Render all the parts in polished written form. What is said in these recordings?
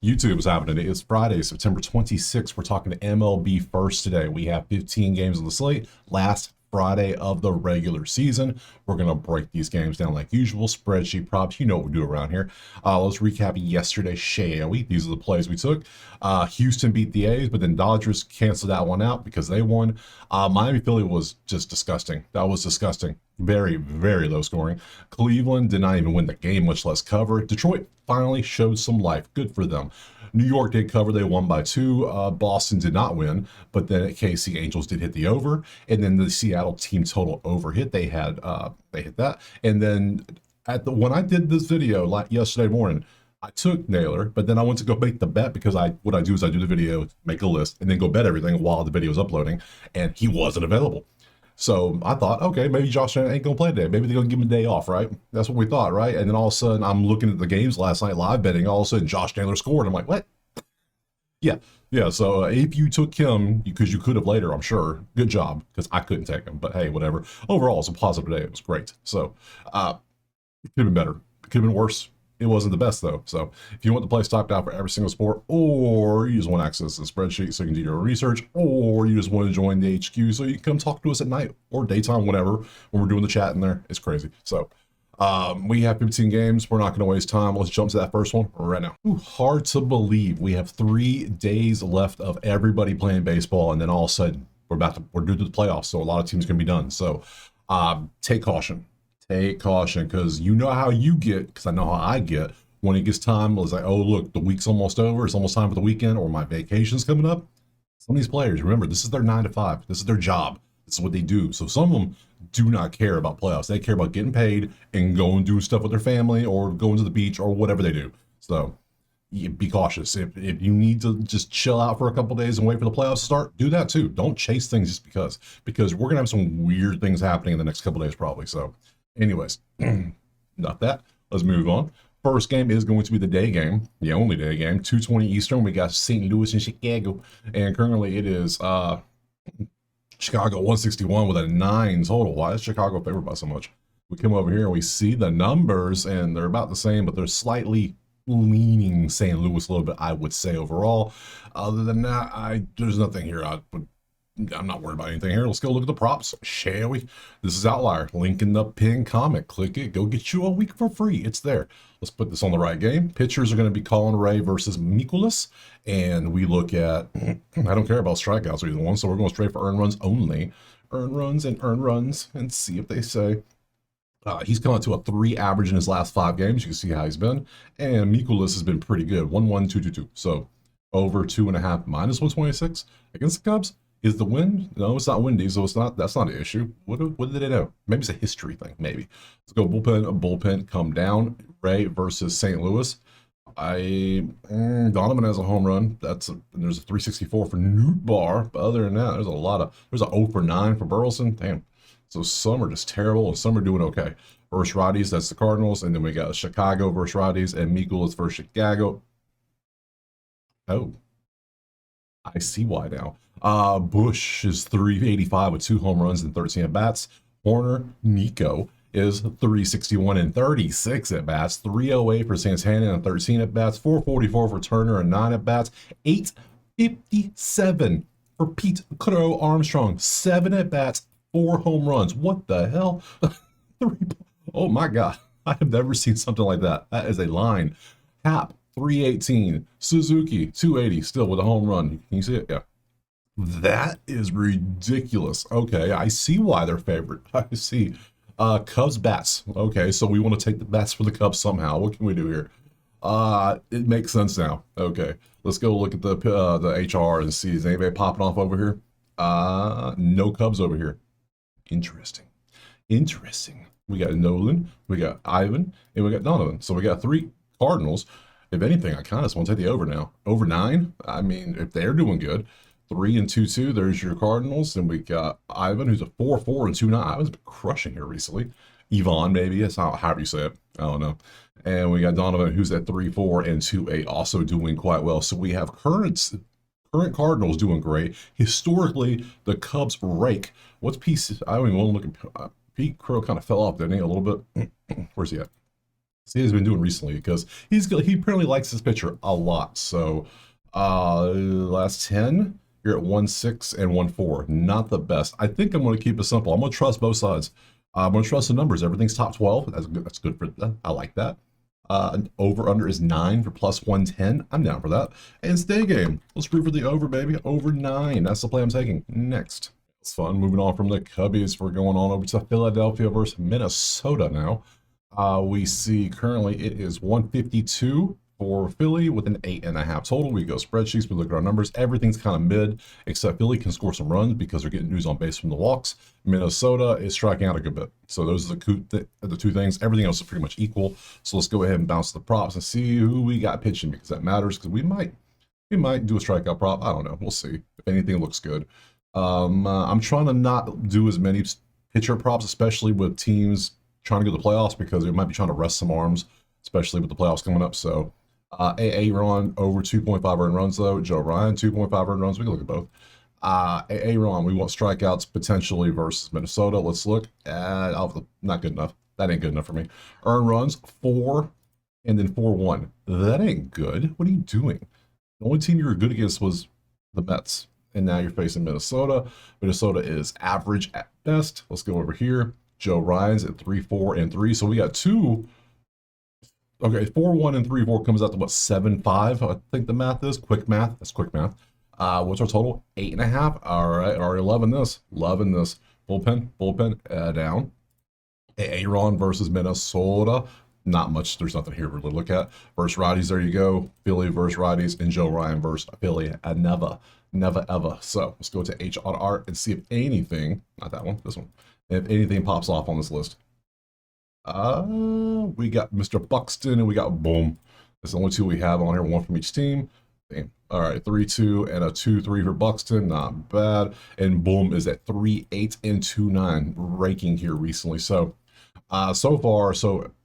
YouTube is happening. It's Friday, September 26th. We're talking to MLB first today. We have 15 games on the slate. Last Friday of the regular season. We're going to break these games down like usual. Spreadsheet props. You know what we do around here. Let's recap yesterday's, shall we? These are the plays we took. Houston beat the A's, but then Dodgers canceled that one out because they won. Miami Philly was just disgusting. That was disgusting. Very, very low scoring. Cleveland did not even win the game, much less cover. Detroit finally showed some life. Good for them. New York did cover. They won by 2. Boston did not win, but then at KC, Angels did hit the over, and then the Seattle team total over hit. They hit that, and then when I did this video yesterday morning, I took Naylor, but then I went to go make the bet because what I do is I do the video, make a list, and then go bet everything while the video is uploading, and he wasn't available. So I thought, okay, maybe Josh Allen ain't gonna play today. Maybe they're gonna give him a day off, right? That's what we thought, right? And then all of a sudden, I'm looking at the games last night, live betting. All of a sudden, Josh Naylor scored. I'm like, what? Yeah. So if you took him, because you could have later, I'm sure. Good job, because I couldn't take him. But hey, whatever. Overall, it's a positive day. It was great. So it could have been better. It could have been worse. It wasn't the best though. So if you want to play stocked out for every single sport, or you just want access to the spreadsheet so you can do your research, or you just want to join the HQ so you can come talk to us at night or daytime, whatever, when we're doing the chat in there, it's crazy. So we have 15 games. We're not going to waste time. Let's jump to that first one right now. Hard to believe we have 3 days left of everybody playing baseball, and then all of a sudden we're due to the playoffs. So a lot of teams can be done. So take caution. Take caution, because you know how you get, because I know how I get, when it gets time, it's like, oh, look, the week's almost over. It's almost time for the weekend, or my vacation's coming up. Some of these players, remember, this is their 9 to 5. This is their job. This is what they do. So some of them do not care about playoffs. They care about getting paid and going and doing stuff with their family or going to the beach or whatever they do. So be cautious. If you need to just chill out for a couple days and wait for the playoffs to start, do that too. Don't chase things just because we're going to have some weird things happening in the next couple days probably. So anyways, not that. Let's move on. First game is going to be the day game, the only day game, 2:20 Eastern. We got St. Louis and Chicago, and currently it is Chicago 161 with a 9 total. Why is Chicago favored by so much? We come over here and we see the numbers, and they're about the same, but they're slightly leaning St. Louis a little bit, I would say, overall. Other than that, there's nothing here I'm not worried about anything here. Let's go look at the props, shall we? This is Outlier. Link in the pinned comment. Click it. Go get you a week for free. It's there. Let's put this on the right game. Pitchers are going to be Colin Ray versus Mikolas. And we look at, I don't care about strikeouts or either one, so we're going straight for earned runs only. Earned runs, and see if they say. He's come out to a 3 average in his last 5 games. You can see how he's been. And Mikolas has been pretty good. 1-1, 2-2-2. So over 2.5 minus 126 against the Cubs. Is the wind? No, it's not windy, so that's not an issue. What did they know? Maybe it's a history thing, maybe. Let's go bullpen, come down. Ray versus St. Louis. Donovan has a home run. There's a 364 for Nootbaar, but other than that, there's a 0 for 9 for Burleson. Damn. So some are just terrible and some are doing okay. Versus Rockies, that's the Cardinals, and then we got Chicago versus Rockies and Mikolas versus Chicago. Oh. I see why now. Bush is 385 with 2 home runs and 13 at bats. Horner, Nico is 361 and 36 at bats. 308 for Santana and 13 at bats. 444 for Turner and 9 at bats. 857 for Pete Crow Armstrong. 7 at bats, 4 home runs. What the hell? Oh my God. I have never seen something like that. That is a line. Hap, 318. Suzuki, 280, still with a home run. Can you see it? Yeah. That is ridiculous. Okay, I see why they're favored. I see. Cubs bats. Okay, so we want to take the bats for the Cubs somehow. What can we do here? It makes sense now. Okay, let's go look at the HR and see, is anybody popping off over here? No Cubs over here. Interesting. We got Nolan, we got Ivan, and we got Donovan. So we got 3 Cardinals. If anything, I kind of just want to take the over now. Over 9. I mean, if they're doing good. 3 and 2-2. There's your Cardinals. And we got Ivan, who's a 4-4 and 2-9. Ivan's been crushing here recently. Yvonne, maybe. That's not however you say it. I don't know. And we got Donovan, who's at 3-4 and 2-8, also doing quite well. So we have current Cardinals doing great. Historically, the Cubs rake. What's Pete? I don't even want to look at Pete Crow. Kind of fell off, didn't he? A little bit. Where's he at? See, he's been doing recently because he apparently likes his pitcher a lot. So, last 10, you're at 1-6 and 1-4. Not the best. I think I'm going to keep it simple. I'm going to trust both sides. I'm going to trust the numbers. Everything's top 12. That's good. That's good for that. I like that. Over under is 9 for plus 110. I'm down for that. And stay game. Let's root for the over, baby. Over 9. That's the play I'm taking. Next. It's fun. Moving on from the Cubbies. We're going on over to Philadelphia versus Minnesota now. We see currently it is 152 for Philly with an 8.5 total. We go spreadsheets, we look at our numbers. Everything's kind of mid, except Philly can score some runs because they're getting news on base from the walks. Minnesota is striking out a good bit. So those are the two things. Everything else is pretty much equal. So let's go ahead and bounce the props and see who we got pitching, because that matters, because we might do a strikeout prop. I don't know. We'll see if anything looks good. I'm trying to not do as many pitcher props, especially with teams trying to go to the playoffs, because they might be trying to rest some arms, especially with the playoffs coming up. So Ron over 2.5 earned runs, though. Joe Ryan 2.5 earned runs. We can look at both. Ron, we want strikeouts potentially versus Minnesota. Let's look at not good enough. That ain't good enough for me. Earned runs 4 and then 4-1. That ain't good. What are you doing? The only team you were good against was the Mets, and now you're facing Minnesota. Minnesota is average at best. Let's go over here. Joe Ryan's at 3-4 and 3. So we got two. Okay, 4-1 and 3-4 comes out to what, 7-5? I think the math is quick math. That's quick math. What's our total? 8.5. All right, already loving this. Loving this. Bullpen down. Aaron versus Minnesota. Not much. There's nothing here to really look at. Versus righties, there you go. Philly versus righties, and Joe Ryan versus Philly. Never ever. So let's go to HRR and see if anything, not that one, this one, if anything pops off on this list. We got Mr. Buxton and we got Boom. That's the only two we have on here, one from each team. Damn. All right, 3-2 and a 2-3 for Buxton, not bad. And Boom is at 3-8 and 2-9, raking here recently. So, so far,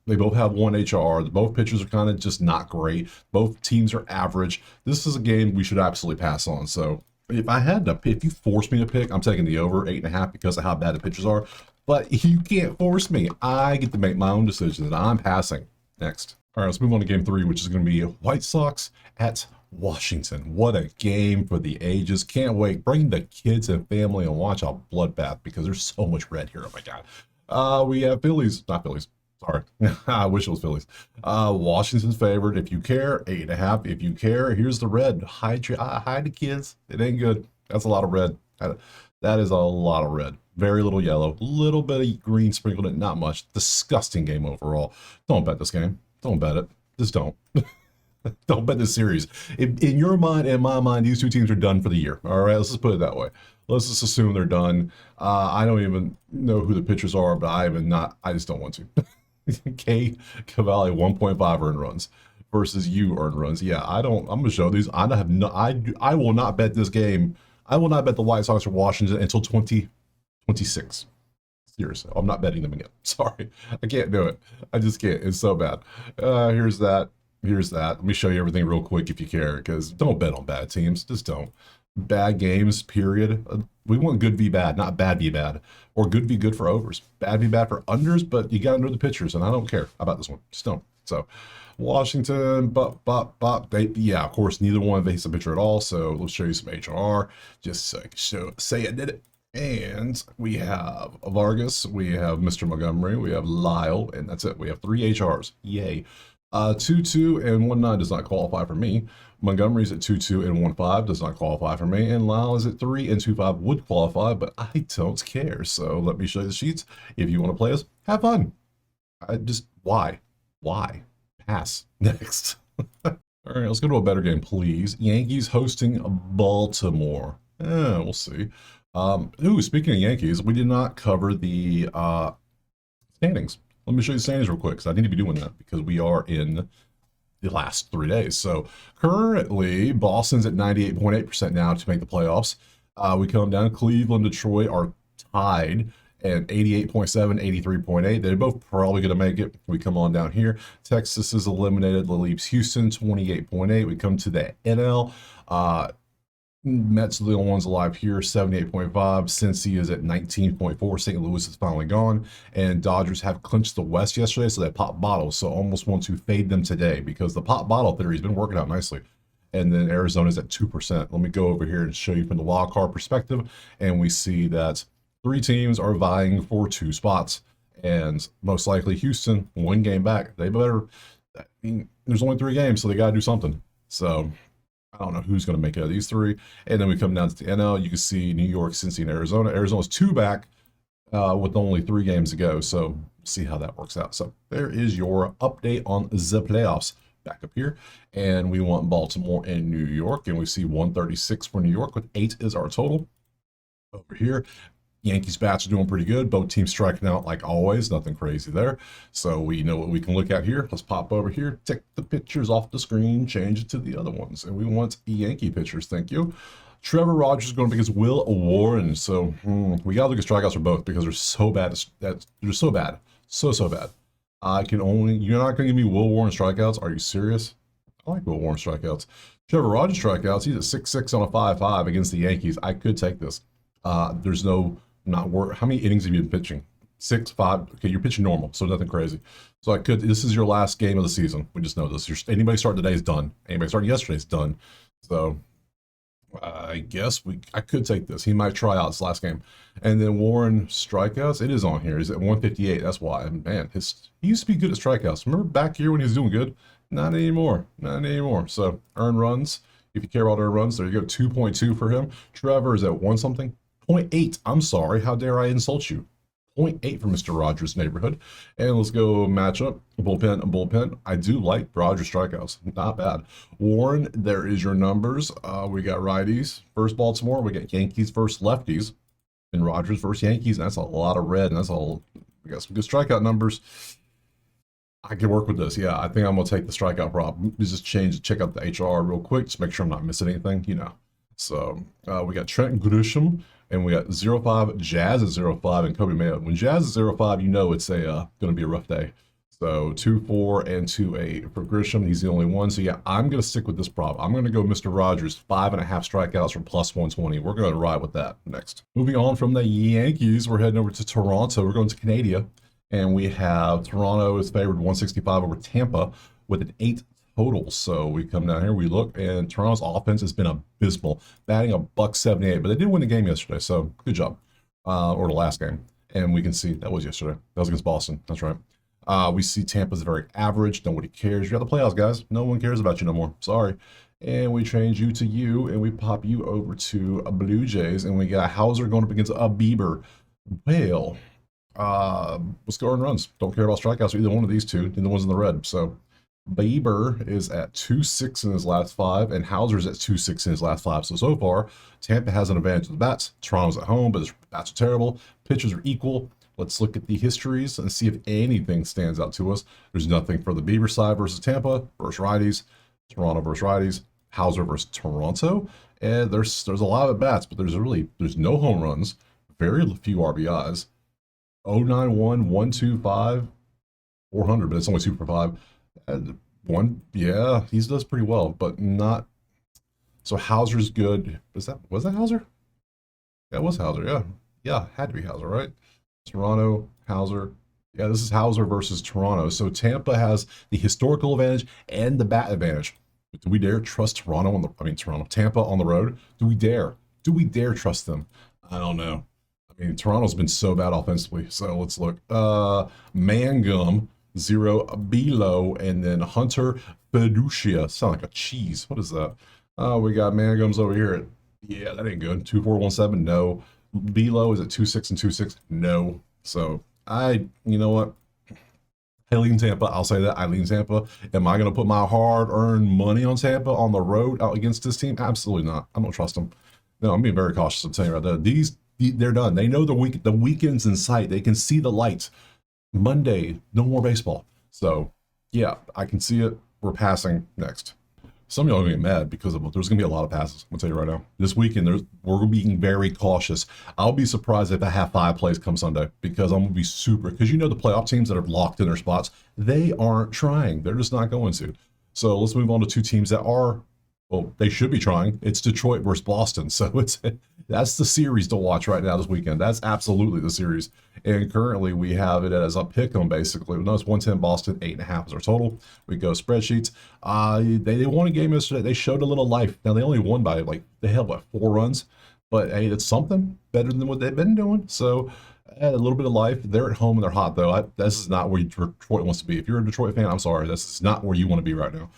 they both have 1 HR. Both pitchers are kind of just not great. Both teams are average. This is a game we should absolutely pass on. So if you force me to pick, I'm taking the over 8.5 because of how bad the pitchers are. But you can't force me. I get to make my own decisions, and I'm passing. Next. All right, let's move on to game 3, which is going to be White Sox at Washington. What a game for the ages. Can't wait. Bring the kids and family and watch a bloodbath, because there's so much red here. Oh my God. We have not Phillies. Sorry. I wish it was Phillies. Washington's favored. If you care, 8.5. If you care, here's the red. Hide the kids. It ain't good. That's a lot of red. That is a lot of red. Very little yellow. Little bit of green sprinkled in. Not much. Disgusting game overall. Don't bet this game. Don't bet it. Just don't. Don't bet this series. In your mind and my mind, these two teams are done for the year. All right, let's just put it that way. Let's just assume they're done. I don't even know who the pitchers are, but I just don't want to. K. Cavalli 1.5 earned runs versus you earned runs. Yeah, I'm gonna show these. I will not bet this game. I will not bet the White Sox or Washington until 2026. Seriously, I'm not betting them again. Sorry, I can't do it. I just can't. It's so bad. Here's that. Let me show you everything real quick if you care, because don't bet on bad teams. Just don't. Bad games, period. We want good v bad, not bad v bad, or good v good for overs. Bad v bad for unders, but you got to know the pitchers, and I don't care about this one. Just don't. So, Washington, yeah, of course, neither one faced a pitcher at all. So let's show you some HR, just so I can say I did it. And we have Vargas, we have Mr. Montgomery, we have Lyle, and that's it. We have 3 HRs. Yay. 2-2 and 1-9 does not qualify for me. Montgomery's at 2-2 and 1-5 does not qualify for me. And Lyle is at 3 and 2-5 would qualify, but I don't care. So let me show you the sheets. If you want to play us, have fun. Why? Pass. Next. All right, let's go to a better game, please. Yankees hosting Baltimore. We'll see. Speaking of Yankees, we did not cover the standings. Let me show you the standings real quick, because I need to be doing that because we are in the last 3 days. So currently, Boston's at 98.8% now to make the playoffs. We come down, Cleveland, Detroit are tied at 88.7, 83.8. They're both probably going to make it. We come on down here. Texas is eliminated. That leaves Houston, 28.8. We come to the NL. Mets are the only ones alive here, 78.5. Cincy is at 19.4. St. Louis is finally gone. And Dodgers have clinched the West yesterday, so they popped bottles. So almost want to fade them today because the pop bottle theory has been working out nicely. And then Arizona's at 2%. Let me go over here and show you from the wild card perspective. And we see that 3 teams are vying for 2 spots. And most likely Houston, 1 game back. They better, I mean, there's only 3 games, so they got to do something. So I don't know who's going to make it out of these 3. And then we come down to the NL. You can see New York, Cincy, and Arizona. Arizona's 2 back with only 3 games to go. So see how that works out. So there is your update on the playoffs. Back up here. And we want Baltimore and New York. And we see 136 for New York with 8 is our total. Over here, Yankees bats are doing pretty good. Both teams striking out like always. Nothing crazy there. So we know what we can look at here. Let's pop over here, take the pictures off the screen, change it to the other ones. And we want Yankee pitchers. Thank you. Trevor Rogers is going to be against Will Warren. So we got to look at strikeouts for both because they're so bad. They're so bad. So bad. You're not going to give me Will Warren strikeouts? Are you serious? I like Will Warren strikeouts. Trevor Rogers strikeouts, he's at 6.6 on a 5.5 against the Yankees. I could take this. There's no, not work. How many innings have you been pitching? 6, 5. Okay, you're pitching normal, so nothing crazy. So this is your last game of the season. We just know this. Anybody starting today is done. Anybody starting yesterday is done. So I guess I could take this. He might try out his last game. And then Warren strikeouts, it is on here. He's at 158. That's why. Man, he used to be good at strikeouts. Remember back here when he was doing good? Not anymore. Not anymore. So earned runs. If you care about earned runs, there you go. 2.2 for him. Trevor is at 1 something. 0.8. I'm sorry. How dare I insult you? 0.8 for Mr. Rogers' neighborhood. And let's go matchup. Bullpen. I do like Rogers strikeouts. Not bad. Warren, there is your numbers. We got righties versus Baltimore. We got Yankees versus lefties. And Rogers versus Yankees. And that's a lot of red. And that's all. We got some good strikeout numbers. I can work with this. Yeah, I think I'm going to take the strikeout prop. Just check out the HR real quick. Just make sure I'm not missing anything, So we got Trent Grisham. And we got 0.5, Jazz is 0.5, and Kobe Mayo. When Jazz is 0.5, you know it's going to be a rough day. So 2.4 and 2.8 for Grisham. He's the only one. So yeah, I'm going to stick with this prop. I'm going to go Mr. Rogers, 5.5 strikeouts for plus 120. We're going to ride with that next. Moving on from the Yankees, we're heading over to Toronto. We're going to Canada. And we have Toronto is favored 165 over Tampa with an 8 total. So we come down here, we look, and Toronto's offense has been abysmal, batting $178, but they did win the game yesterday, so good job. Or the last game, and we can see that was yesterday. That was against Boston. That's right. We see Tampa's very average. Nobody cares. You're the playoffs, guys. No one cares about you no more. Sorry. And we change you to you, and we pop you over to Blue Jays, and we got Hauser going up against a Bieber. Well, let's go earn runs. Don't care about strikeouts for either one of these two, and the ones in the red. So Bieber is at 2.6 in his last 5, and Hauser's at 2.6 in his last 5. So far, Tampa has an advantage of the bats. Toronto's at home, but the bats are terrible. Pitchers are equal. Let's look at the histories and see if anything stands out to us. There's nothing for the Bieber side versus Tampa versus righties, Toronto versus righties, Hauser versus Toronto. And there's a lot of at bats, but there's no home runs, very few RBIs. 091, 125, 400, but it's only 2 for 5. Yeah, he does pretty well, but not. So Hauser's good. Was that Hauser? Yeah, it was Hauser. Yeah, had to be Hauser, right? Toronto, Hauser. Yeah, this is Hauser versus Toronto. So Tampa has the historical advantage and the bat advantage. But do we dare trust Tampa on the road? Do we dare? Do we dare trust them? I don't know. I mean, Toronto's been so bad offensively. So let's look. Mangum. 0 below, and then Hunter Fiducia. Sound like a cheese. What is that? We got Mangums over here. Yeah, that ain't good. 2.417. No. Below is at 2.6 and 2.6. No. So you know what? I lean Tampa. I'll say that. I lean Tampa. Am I going to put my hard-earned money on Tampa on the road out against this team? Absolutely not. I don't trust them. No, I'm being very cautious. I'm telling you right there. They're done. They know the weekend's in sight. They can see the light. Monday, no more baseball. So, yeah, I can see it. We're passing next. Some of y'all are going to get mad because there's going to be a lot of passes. I'm going to tell you right now. This weekend, we're being very cautious. I'll be surprised if I have 5 plays come Sunday because I'm going to be because the playoff teams that are locked in their spots, they aren't trying. They're just not going to. So let's move on to 2 teams that are Well, they should be trying. It's Detroit versus Boston, so that's the series to watch right now this weekend. That's absolutely the series. And currently we have it as a pick 'em basically. No, it's 110 Boston, 8.5 is our total. We go spreadsheets. They won a game yesterday. They showed a little life. Now they only won by like they had what 4 runs, but hey, it's something better than what they've been doing. So a little bit of life. They're at home and they're hot though. This is not where Detroit wants to be. If you're a Detroit fan, I'm sorry. This is not where you want to be right now.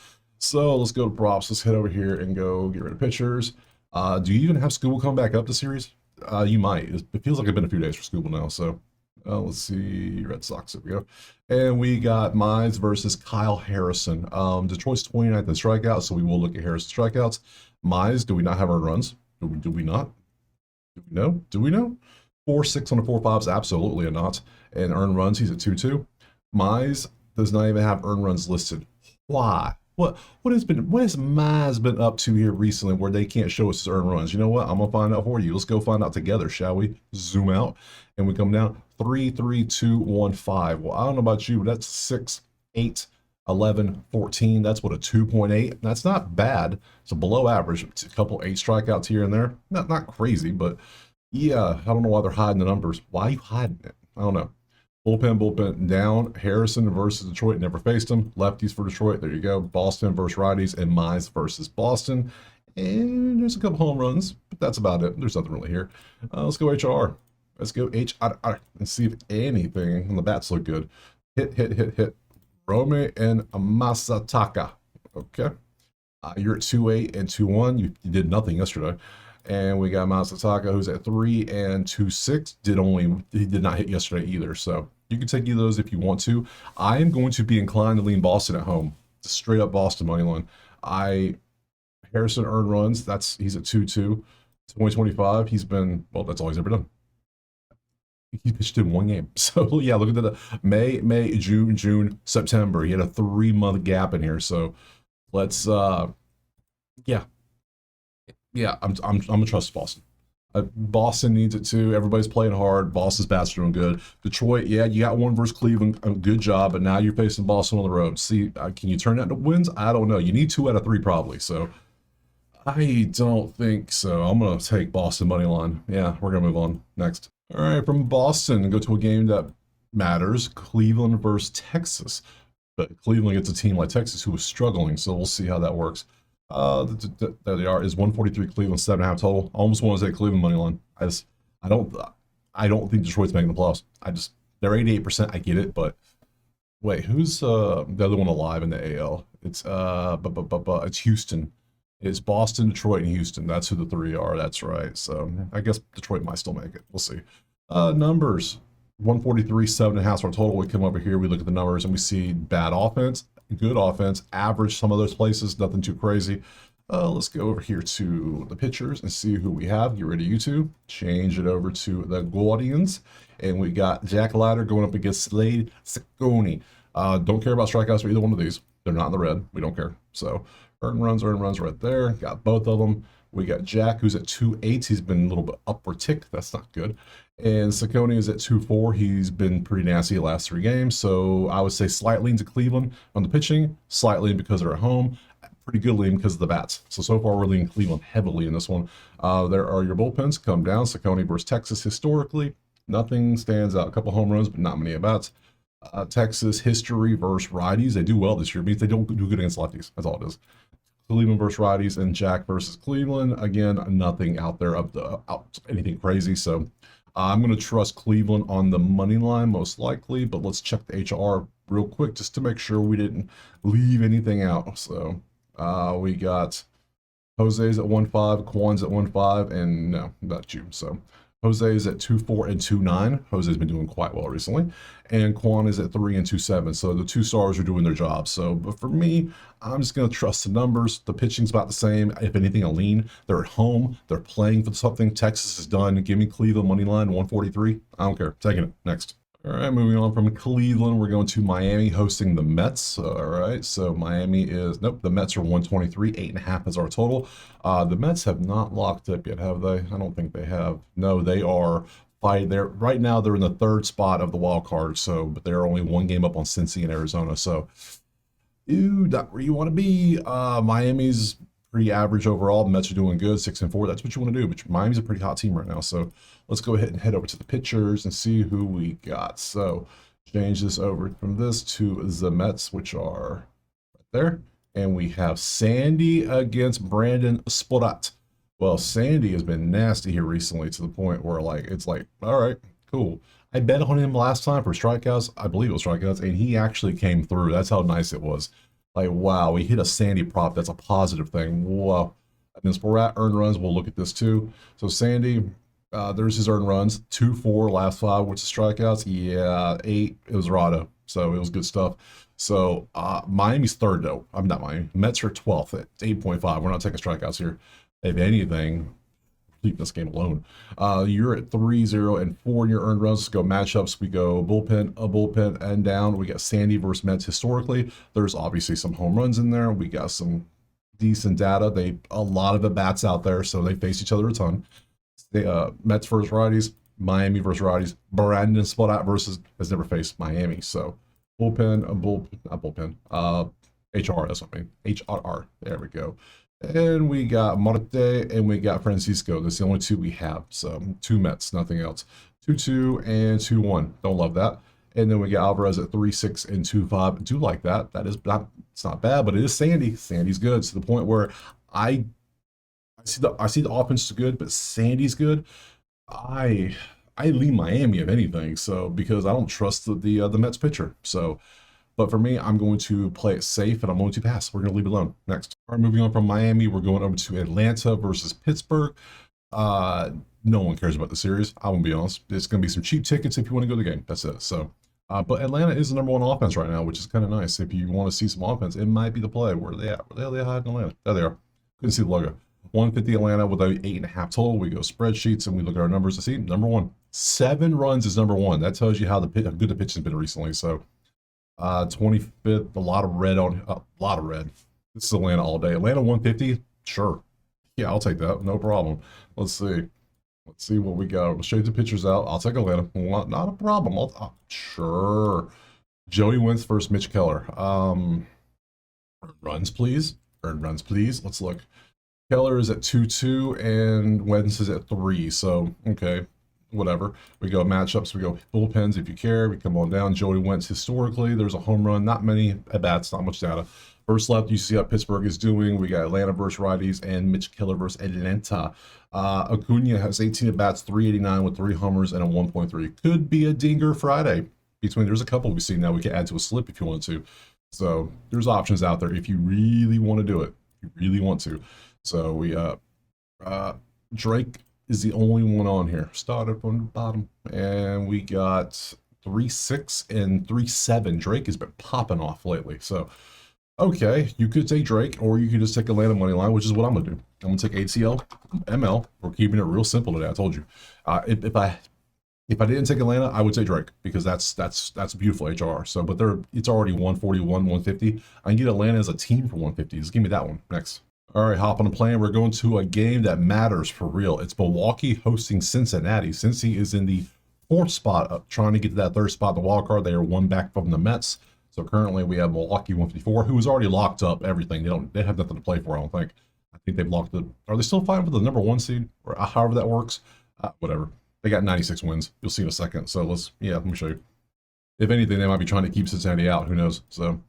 So let's go to props. Let's head over here and go get rid of pitchers. Do you even have Scooble come back up the series? You might. It feels like it's been a few days for Scooble now. So let's see. Red Sox. There we go. And we got Mize versus Kyle Harrison. Detroit's 29th in strikeouts, so we will look at Harrison's strikeouts. Mize, do we not have earned runs? Do we not? Do we know? Do we know? 4.6 on the 4.5 is absolutely a not. And earned runs, he's at 2.2. Mize does not even have earned runs listed. Why? What has Mize been up to here recently where they can't show us his earned runs? You know what? I'm gonna find out for you. Let's go find out together, shall we? Zoom out and we come down 3, 3, 2, 1, 5. Well, I don't know about you, but that's 6, 8, 11, 14. That's what a 2.8. That's not bad. It's a below average. It's a couple 8 strikeouts here and there. Not crazy, but yeah, I don't know why they're hiding the numbers. Why are you hiding it? I don't know. Bullpen down. Harrison versus Detroit, never faced them. Lefties for Detroit, there you go. Boston versus righties, and Mize versus Boston. And there's a couple home runs, but that's about it. There's nothing really here. Let's go HR. Let's go HR and see if anything on the bats look good. Hit. Rome and Masataka. Okay. You're at 2.8 and 2.1. You did nothing yesterday. And we got Masataka, who's at 3 and 2.6. He did not hit yesterday either. So you can take either of those if you want to. I am going to be inclined to lean Boston at home. Just straight up Boston money line. Harrison earned runs. He's at 2.2. 2025. He's been, well, that's all he's ever done. He pitched in 1 game. So yeah, look at that. May, June, September. He had a 3-month gap in here. So let's yeah, I'm gonna trust Boston. Boston needs it too. Everybody's playing hard. Boston's bats are doing good. Detroit, yeah, you got one versus Cleveland. Good job, but now you're facing Boston on the road. See, can you turn that into wins? I don't know. You need 2 out of 3 probably. So I don't think so. I'm gonna take Boston money line. Yeah, we're gonna move on next. All right, from Boston, go to a game that matters. Cleveland versus Texas. But Cleveland gets a team like Texas who is struggling, so we'll see how that works. There they are. Is 143 Cleveland, 7.5 total. Almost want to say Cleveland money line. I don't think Detroit's making the playoffs. They're 88%. I get it, but wait, who's the other one alive in the AL? It's it's Houston. It's Boston, Detroit, and Houston. That's who the 3 are. That's right. So I guess Detroit might still make it. We'll see. Numbers 143, 7.5 our total. We come over here, we look at the numbers, and we see bad offense, good offense, average some of those places, nothing too crazy. Let's go over here to the pitchers and see who we have. Get rid of YouTube. Change it over to the Guardians. And we got Jack Leiter going up against Slade Ciccone. Don't care about strikeouts for either one of these. They're not in the red. We don't care. So earned runs right there. Got both of them. We got Jack, who's at 2.8. He's been a little bit upward tick. That's not good. And Ciccone is at 2.4. He's been pretty nasty the last 3 games. So I would say slight lean to Cleveland on the pitching, slight lean because they're at home, pretty good lean because of the bats. So far we're leaning Cleveland heavily in this one. There are your bullpens. Come down. Ciccone versus Texas historically. Nothing stands out. A couple home runs, but not many at bats. Texas history versus righties. They do well this year. It means they don't do good against lefties. That's all it is. Cleveland versus righties and Jack versus Cleveland. Again, nothing out there anything crazy. So I'm going to trust Cleveland on the money line most likely, but let's check the HR real quick just to make sure we didn't leave anything out. So we got Jose's at 1.5, Kwan's at 1.5, and no, not you. So Jose is at 2.4 and 2.9. Jose's been doing quite well recently. And Kwan is at 3 and 2.7. So the 2 stars are doing their job. So, but for me, I'm just going to trust the numbers. The pitching's about the same. If anything, a lean. They're at home. They're playing for something. Texas is done. Give me Cleveland money line, 143. I don't care. Taking it. Next. All right, moving on from Cleveland, we're going to Miami hosting the Mets. All right, so Miami is, nope, the Mets are 123, 8.5 is our total. The Mets have not locked up yet, have they? I don't think they have. No, they are fighting there. Right now, they're in the 3rd spot of the wild card, so, but they're only 1 game up on Cincy and Arizona, so, not where you want to be. Miami's pretty average overall. Mets are doing good, 6-4. That's what you want to do. But Miami's a pretty hot team right now. So let's go ahead and head over to the pitchers and see who we got. So change this over from this to the Mets, which are right there. And we have Sandy against Brandon Sporat. Well, Sandy has been nasty here recently to the point where it's like, all right, cool. I bet on him last time for strikeouts. I believe it was strikeouts, and he actually came through. That's how nice it was. Like, wow, he hit a Sandy prop. That's a positive thing. Wow. And then Sporat earned runs, we'll look at this too. So Sandy, there's his earned runs. 2-4 last 5, which is strikeouts. Yeah, 8, it was Rado. So it was good stuff. So Miami's third, though. I'm not Miami. Mets are 12th at 8.5. We're not taking strikeouts here. If anything, leave this game alone. You're at 3-0-4 in your earned runs. Let's go matchups. We go bullpen, and down. We got Sandy versus Mets historically. There's obviously some home runs in there. We got some decent data. A lot of at bats out there, so they face each other a ton. Mets versus righties, Miami versus righties. Brandon Sporat versus has never faced Miami. So not bullpen. HR, that's what I mean. HRR. There we go. And we got Marte and we got Francisco. That's the only 2 we have. So 2 Mets, nothing else. 2-2 and 2-1. Don't love that. And then we got Alvarez at 3-6 and 2-5. Do like that. That is not, it's not bad, but it is Sandy. Sandy's good to the point where I see the offense is good, but Sandy's good. I lean Miami if anything. So because I don't trust the Mets pitcher. So. But for me, I'm going to play it safe, and I'm going to pass. We're going to leave it alone. Next. All right, moving on from Miami, we're going over to Atlanta versus Pittsburgh. No one cares about the series. I won't be honest. It's going to be some cheap tickets if you want to go to the game. That's it. So, but Atlanta is the number 1 offense right now, which is kind of nice. If you want to see some offense, it might be the play. Where are they at? Where the hell are they hiding in Atlanta? There they are. Couldn't see the logo. 150 Atlanta with a 8.5 total. We go spreadsheets and we look at our numbers to see number 1. 7 runs is number 1. That tells you how good the pitch has been recently. So. 25th, a lot of red. This is Atlanta all day. Atlanta 150, sure. Yeah, I'll take that, no problem. Let's see what we got. We'll shade the pictures out. I'll take Atlanta, not a problem. Sure. Joey Wentz versus Mitch Keller. Earned runs, please. Let's look. Keller is at 2-2 and Wentz is at 3. So okay. Whatever. We go matchups, we go bullpens if you care. We come on down. Joey Wentz historically, there's a home run, not many at bats, not much data. First left, you see how Pittsburgh is doing. We got Atlanta versus righties and Mitch Keller versus Atlanta. Acuna has 18 at bats, 389 with 3 homers and a 1.3. Could be a dinger Friday. There's a couple we've seen now. We can add to a slip if you want to. So there's options out there if you really want to do it. If you really want to. So we Drake is the only one on here. Started from the bottom. And we got 3-6 and 3-7. Drake has been popping off lately. So, okay, you could take Drake or you could just take Atlanta money line, which is what I'm going to do. I'm going to take ATL, ML. We're keeping it real simple today. I told you. If I didn't take Atlanta, I would say Drake because that's beautiful HR. So, but it's already 141, 150. I can get Atlanta as a team for 150. Just give me that one. Next. All right, hop on the plane. We're going to a game that matters for real. It's Milwaukee hosting Cincinnati. Cincy is in the 4th spot, trying to get to that 3rd spot, the wild card. They are 1 back from the Mets. So currently we have Milwaukee 154, who has already locked up everything. They have nothing to play for, I don't think. I think they've locked it. Are they still fighting for the number 1 seed? Or however that works? Whatever. They got 96 wins. You'll see in a second. So let me show you. If anything, they might be trying to keep Cincinnati out. Who knows? So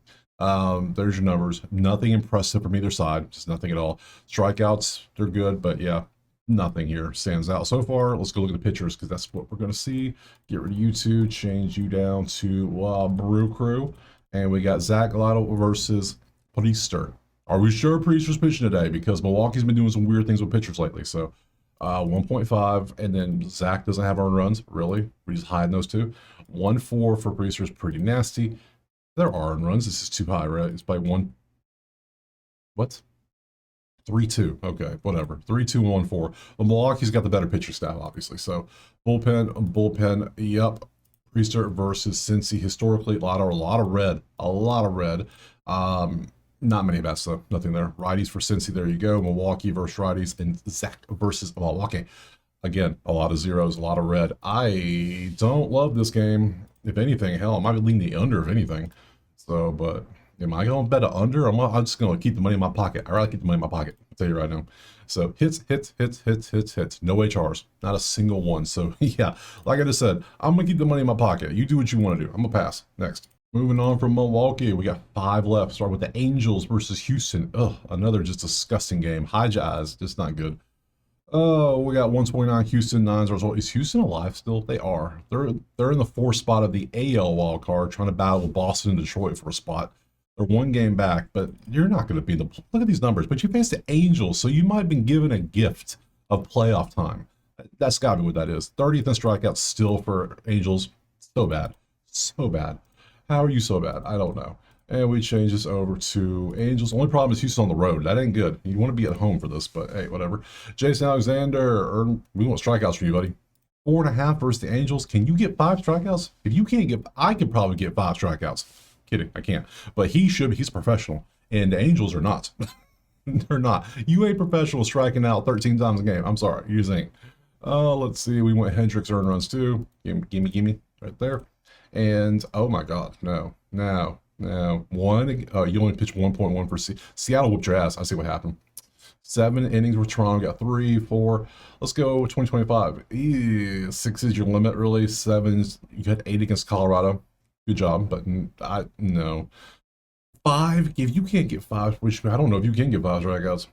there's your numbers. Nothing impressive from either side. Just nothing at all. Strikeouts, they're good, but yeah, nothing here stands out so far. Let's go look at the pitchers because that's what we're going to see. Get rid of you two. Change you down to Brew Crew. And we got Zach Gallardo versus Priester. Are we sure Priester's pitching today? Because Milwaukee's been doing some weird things with pitchers lately. So 1.5, and then Zach doesn't have earned runs. Really? We're just hiding those two. 1.4 for Priester's pretty nasty. There are earned runs. This is too high, right? It's by 1. What? 3-2. Okay, whatever. 3-2 and 1-4. Well, Milwaukee's got the better pitcher staff, obviously. So bullpen. Yep. Priester versus Cincy. Historically, a lot of red. Not many bats though. Nothing there. Righties for Cincy. There you go. Milwaukee versus righties, and Zach versus Milwaukee. Again, a lot of zeros, a lot of red. I don't love this game. If anything, hell, I might lean the under if anything. So, but am I going to bet an under? I'm just going to keep the money in my pocket. I rather keep the money in my pocket. I'll tell you right now. So hits, hits, hits, hits, hits, hits. No HRs, not a single one. So yeah, like I just said, I'm gonna keep the money in my pocket. You do what you want to do. I'm gonna pass. Next. Moving on from Milwaukee, we got 5 left. Start with the Angels versus Houston. Ugh, another just disgusting game. High Jazz, just not good. Oh, we got 129 Houston Nines. Is Houston alive still? They are. They're in the 4th spot of the AL wild card, trying to battle Boston and Detroit for a spot. They're 1 game back, but you're not going to be the. Look at these numbers. But you faced the Angels, so you might have been given a gift of playoff time. That's got to be what that is. 30th in strikeouts still for Angels. So bad, so bad. How are you so bad? I don't know. And we change this over to Angels. Only problem is Houston on the road. That ain't good. You want to be at home for this, but hey, whatever. Jason Alexander, we want strikeouts from you, buddy. 4.5 versus the Angels. Can you get 5 strikeouts? If you can't get, I could probably get 5 strikeouts. Kidding, I can't. But he should be. He's a professional. And the Angels are not. They're not. You ain't professional striking out 13 times a game. I'm sorry. You just ain't. Let's see. We went Hendricks earned runs too. Gimme. Right there. And, oh my God, no. You only pitched 1.1 for Seattle whooped your ass. I see what happened. 7 innings with Toronto, got 3, 4. Let's go 2025. 6 is your limit, really. 7, you got 8 against Colorado. Good job, but no. 5, if you can't get 5, which I don't know if you can get 5 strikeouts.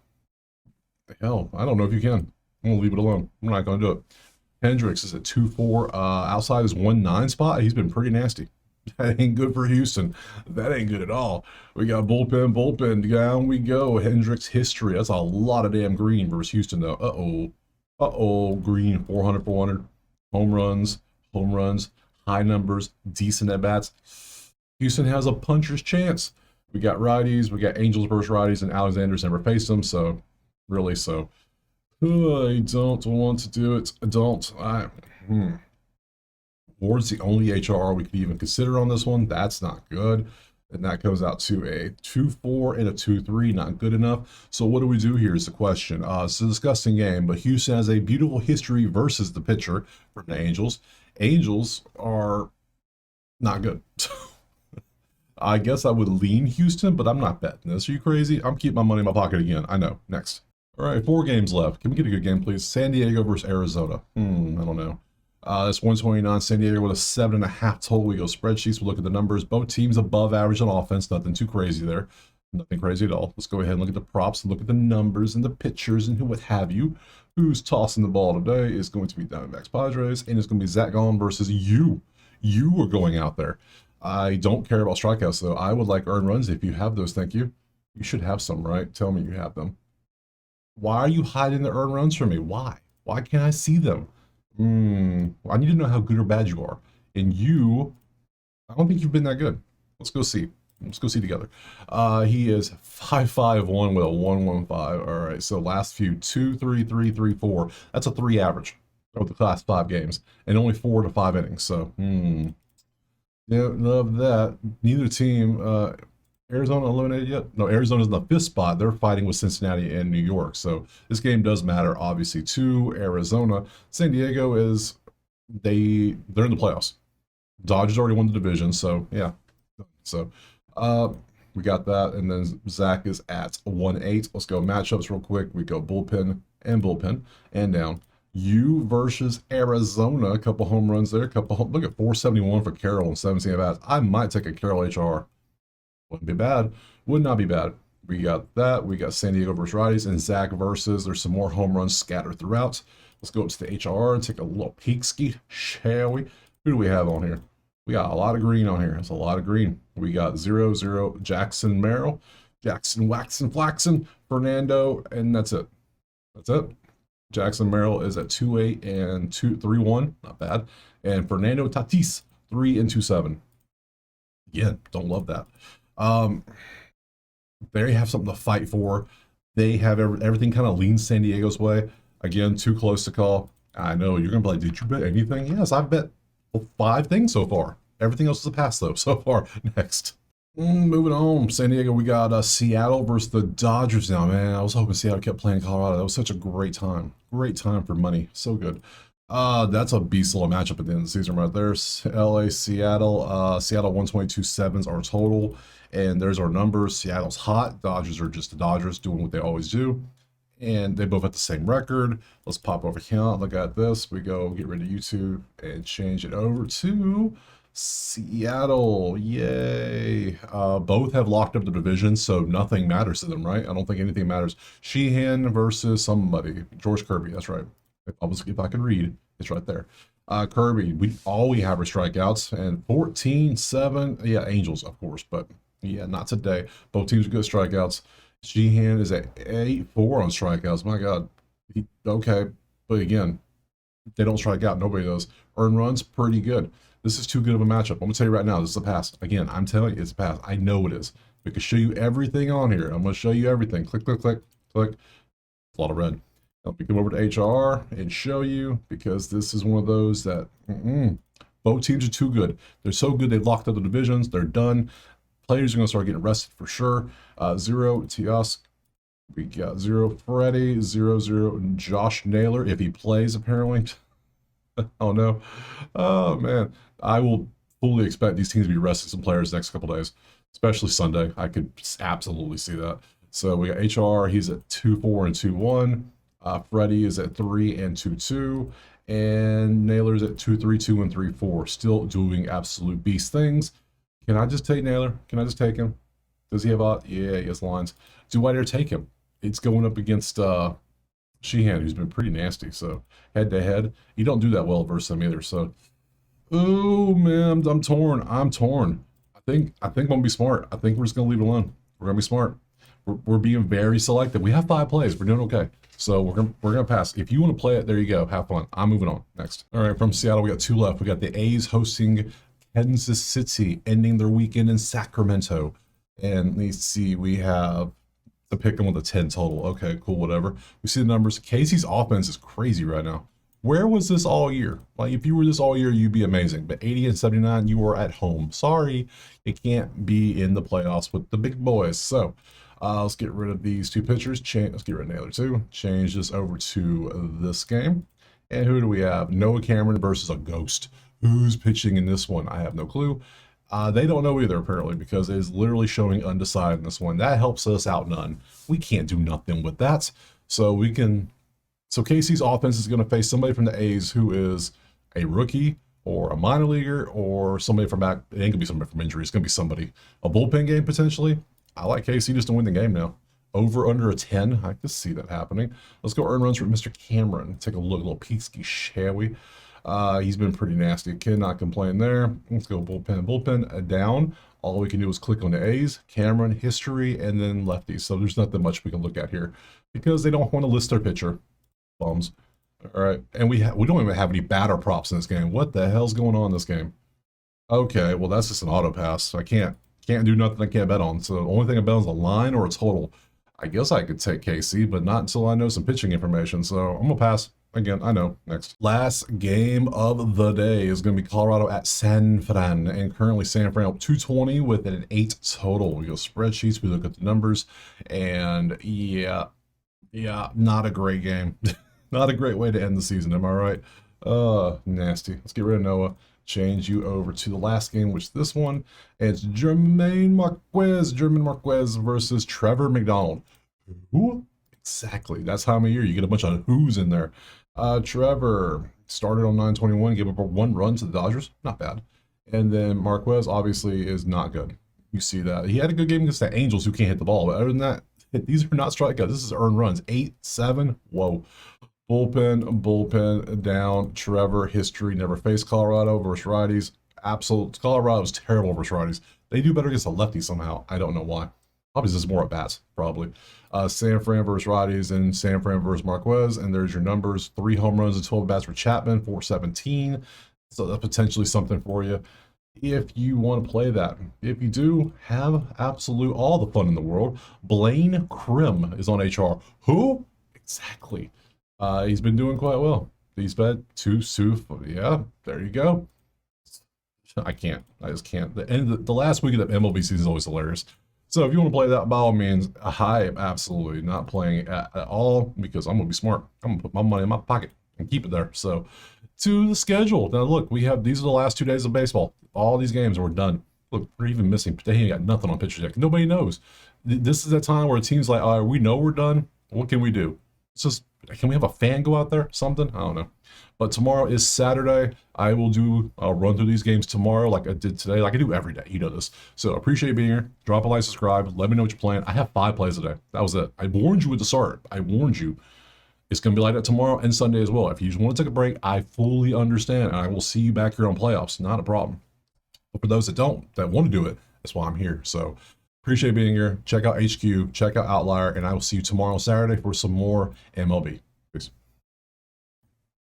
Hell, I don't know if you can. I'm gonna leave it alone. I'm not gonna do it. Hendricks is at 2-4. Outside is 1-9 spot. He's been pretty nasty. That ain't good for Houston. That ain't good at all. We got bullpen. Down we go. Hendricks history. That's a lot of damn green versus Houston, though. Uh-oh. Green, 400. Home runs. High numbers. Decent at-bats. Houston has a puncher's chance. We got righties. We got Angels versus righties, and Alexander's never faced them, so really so. I don't want to do it. Ward's the only HR we could even consider on this one. That's not good. And that comes out to a 2-4 and a 2-3. Not good enough. So what do we do here is the question. It's a disgusting game, but Houston has a beautiful history versus the pitcher from the Angels. Angels are not good. I guess I would lean Houston, but I'm not betting this. Are you crazy? I'm keeping my money in my pocket again. I know. Next. All right, 4 games left. Can we get a good game, please? San Diego versus Arizona. I don't know. It's 129. San Diego with a 7.5 total. We go spreadsheets. We'll look at the numbers. Both teams above average on offense. Nothing too crazy there. Nothing crazy at all. Let's go ahead and look at the props and look at the numbers and the pitchers and what have you. Who's tossing the ball today is going to be Diamondbacks Padres, and it's going to be Zach Gallen versus you. You are going out there. I don't care about strikeouts, though. I would like earned runs if you have those. Thank you. You should have some, right? Tell me you have them. Why are you hiding the earned runs from me? Why? Why can't I see them? I need to know how good or bad you are. And you, I don't think you've been that good. Let's go see. Let's go see together. He is 5.51 with a 1.15. All right, so last few 2, 3, 3, 3, 4. That's a 3 average over the last 5 games, and only 4 to 5 innings. So, yeah, love that. Neither team. Arizona eliminated yet? No, Arizona's in the 5th spot. They're fighting with Cincinnati and New York. So this game does matter, obviously, to Arizona. San Diego is they're in the playoffs. Dodgers already won the division, so yeah. So we got that, and then Zach is at 1-8. Let's go matchups real quick. We go bullpen and down. You versus Arizona, a couple home runs there. Look at 471 for Carroll and 17 at bats. I might take a Carroll HR. Wouldn't be bad. Would not be bad. We got that. We got San Diego versus righties and Zach versus. There's some more home runs scattered throughout. Let's go up to the HR and take a little peek ski, shall we? Who do we have on here? We got a lot of green on here. That's a lot of green. We got 0-0 Jackson Merrill, Jackson Waxon Flaxon, Fernando, and that's it. That's it. Jackson Merrill is at 2.8 and 3.1. Not bad. And Fernando Tatis, 3 and 2.7. Again, don't love that. They have something to fight for. They have everything kind of leans San Diego's way. Again, too close to call. I know you're gonna be like, did you bet anything? Yes, I've bet 5 things so far. Everything else is a pass though so far. Next. Moving on, San Diego, we got Seattle versus the Dodgers now, man. I was hoping Seattle kept playing Colorado. That was such a great time. Great time for money. So good. That's a beastly matchup at the end of the season right there. LA, Seattle. Seattle 122.7s our total. And there's our numbers. Seattle's hot. Dodgers are just the Dodgers doing what they always do. And they both have the same record. Let's pop over count. Look at this. We go get rid of YouTube and change it over to Seattle. Yay. Both have locked up the division, so nothing matters to them, right? I don't think anything matters. Sheehan versus somebody. George Kirby, that's right. If I can read, it's right there. Kirby, we have are strikeouts, and 14-7. Yeah, Angels, of course, but yeah, not today. Both teams are good strikeouts. Sheehan is at 8-4 on strikeouts. My God. Okay. But again, they don't strike out. Nobody does. Earn runs, pretty good. This is too good of a matchup. I'm going to tell you right now, this is a pass. Again, I'm telling you, it's a pass. I know it is. We can show you everything on here. I'm going to show you everything. Click, click, click, click. A lot of red. Now, we come over to HR and show you, because this is one of those that both teams are too good. They're so good, they've locked up the divisions. They're done. Players are going to start getting rested for sure. 0 Teosc. We got 0 Freddie, 0-0 Josh Naylor, if he plays, apparently. Oh, no. Oh, man. I will fully expect these teams to be resting some players next couple days, especially Sunday. I could absolutely see that. So we got HR. He's at 2-4 and 2-1. Freddie is at 3 and 2-2. And Naylor's at 2-3-2 and 3-4. Still doing absolute beast things. Can I just take Naylor? Can I just take him? Does he have yeah, he has lines. Do I dare take him? It's going up against Sheehan, who's been pretty nasty. So head to head, you don't do that well versus him either. So, oh man, I'm torn. I'm torn. I think I'm gonna be smart. I think we're just gonna leave it alone. We're gonna be smart. We're being very selective. We have 5 plays. We're doing okay. So we're gonna pass. If you want to play it, there you go. Have fun. I'm moving on. Next. All right, from Seattle, we got 2 left. We got the A's hosting Kansas City, ending their weekend in Sacramento. And let's see, we have to pick them with a 10 total. Okay, cool, whatever. We see the numbers. Casey's offense is crazy right now. Where was this all year? Like, if you were this all year, you'd be amazing. But 80 and 79, you were at home. Sorry, you can't be in the playoffs with the big boys. So let's get rid of these 2 pitchers. Let's get rid of Naylor too. Change this over to this game. And who do we have? Noah Cameron versus a ghost. Who's pitching in this one? I have no clue. They don't know either, apparently, because it is literally showing undecided in this one. That helps us out none. We can't do nothing with that. So we can. So Casey's offense is going to face somebody from the A's who is a rookie or a minor leaguer or somebody from back. It ain't going to be somebody from injury. It's going to be somebody. A bullpen game, potentially. I like Casey just to win the game now. Over under a 10. I can see that happening. Let's go earn runs for Mr. Cameron. Take a look, a little peeksky, shall we? He's been pretty nasty. Cannot complain there. Let's go bullpen. Bullpen down. All we can do is click on the A's, Cameron, history, and then lefties. So there's nothing much we can look at here because they don't want to list their pitcher. Bums. All right, and we don't even have any batter props in this game. What the hell's going on in this game? Okay, well that's just an auto pass. I can't do nothing. I can't bet on. So the only thing I bet on is a line or a total. I guess I could take KC, but not until I know some pitching information. So I'm gonna pass. Again, I know. Next. Last game of the day is going to be Colorado at San Fran. And currently San Fran up 220 with an 8 total. We go spreadsheets, we look at the numbers. And yeah, not a great game. Not a great way to end the season, am I right? Nasty. Let's get rid of Noah. Change you over to the last game, which is this one. And it's German Marquez versus Trevor McDonald. Who? Exactly. That's how many year you get a bunch of who's in there. Trevor started on 921, gave up 1 run to the Dodgers. Not bad. And then Marquez obviously is not good. You see that. He had a good game against the Angels who can't hit the ball. But other than that, these are not strikeouts. This is earned runs. 8-7. Whoa. Bullpen down. Trevor, history, never faced Colorado versus righties. Absolute. Colorado's terrible versus righties. They do better against a lefty somehow. I don't know why. Probably just more at bats, probably. San Fran versus righties and San Fran versus Marquez. And there's your numbers. 3 home runs and 12 bats for Chapman, 417. So that's potentially something for you if you want to play that. If you do, have absolute all the fun in the world. Blaine Krim is on HR. Who? Exactly. He's been doing quite well. He's bet 2 Suf. Yeah, there you go. I just can't. The last week of the MLB season is always hilarious. So if you want to play that, by all means, I am absolutely not playing at all because I'm going to be smart. I'm going to put my money in my pocket and keep it there. So to the schedule. Now, look, these are the last 2 days of baseball. All these games were done. Look, we're even missing. They ain't got nothing on pitcher deck. Nobody knows. This is that time where it seems like, all right, we know we're done. What can we do? It's just, can we have a fan go out there? Something? I don't know. But tomorrow is Saturday. I'll run through these games tomorrow like I did today, like I do every day. You know this. So appreciate being here. Drop a like, subscribe. Let me know what you're playing. I have 5 plays today. That was it. I warned you at the start. I warned you. It's going to be like that tomorrow and Sunday as well. If you just want to take a break, I fully understand. And I will see you back here on playoffs. Not a problem. But for those that don't, that want to do it, that's why I'm here. So appreciate being here. Check out HQ, check out Outlier, and I will see you tomorrow, Saturday, for some more MLB.